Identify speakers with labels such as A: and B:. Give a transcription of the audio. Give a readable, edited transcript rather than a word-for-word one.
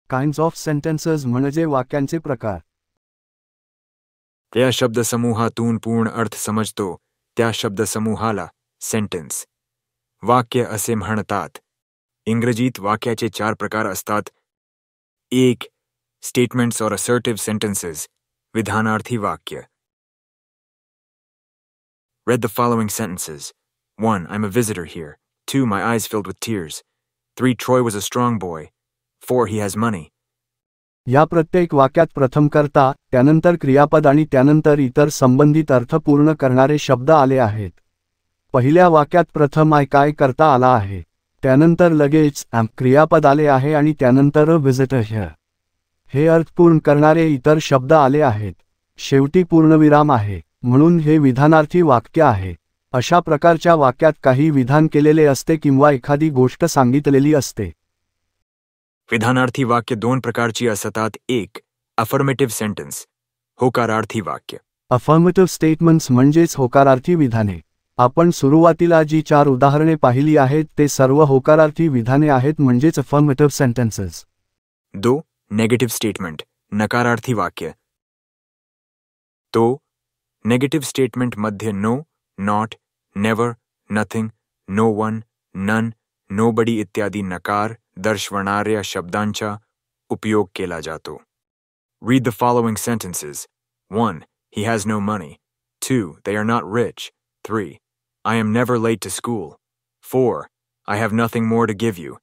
A: Kinds of sentences म्हणजे वाक्यांचे प्रकार.
B: त्या शब्दसमूहातून पूर्ण अर्थ समजतो त्या शब्दसमूहाला सेंटेन्स वाक्य असे म्हणतात. इंग्रजीत वाक्याचे 4 प्रकार असतात. 1. स्टेटमेंट्स और असर्टिव्ह सेंटेन्सेस, विधानार्थी वाक्य. Read the following sentences. 1. I'm a visitor here. 2. My eyes filled with tears. 3. Troy was a strong boy. 4. He has money.
A: या प्रत्येक वाक्यात प्रथम कर्ता, त्यानंतर क्रियापद आणि त्यानंतर इतर संबंधित अर्थ पूर्ण करणारे शब्द आले आहेत. पहिल्या वाक्यात प्रथम आय काय करता आला आहे, त्यानंतर लगेच एम क्रियापद आले आहे आणि त्यानंतर व्हिजिटर हिअर हे अर्थ पूर्ण करणारे इतर शब्द आले आहेत. शेवटी पूर्णविराम आहे, म्हणून हे विधानार्थी वाक्य आहे. अशा प्रकारच्या वाक्यात काही विधान केलेले असते किंवा एखादी गोष्ट सांगितलेली असते.
B: विधानार्थी वाक्य 2 प्रकारची असतात. 1. अफर्मेटिव्ह सेंटेन्स, होकारार्थी वाक्य.
A: अफर्मेटिव्ह स्टेटमेंट्स म्हणजेच होकारार्थी विधाने. आपण सुरुवातीला जी 4 उदाहरणे पाहिली आहेत ते सर्व होकारार्थी विधाने आहेत, म्हणजेच अफर्मेटिव्ह सेंटेन्सेस.
B: 2. नेगेटिव्ह स्टेटमेंट, नकारार्थी वाक्य. तो नेगेटिव्ह स्टेटमेंटमध्ये no, not, never, nothing, no one, none, nobody इत्यादी नकार दर्शवणाऱ्या शब्दांचा उपयोग केला जातो. Read the following sentences. 1. He has no money. 2. They are not rich. 3. I am never late to school. 4. I have nothing more to give you.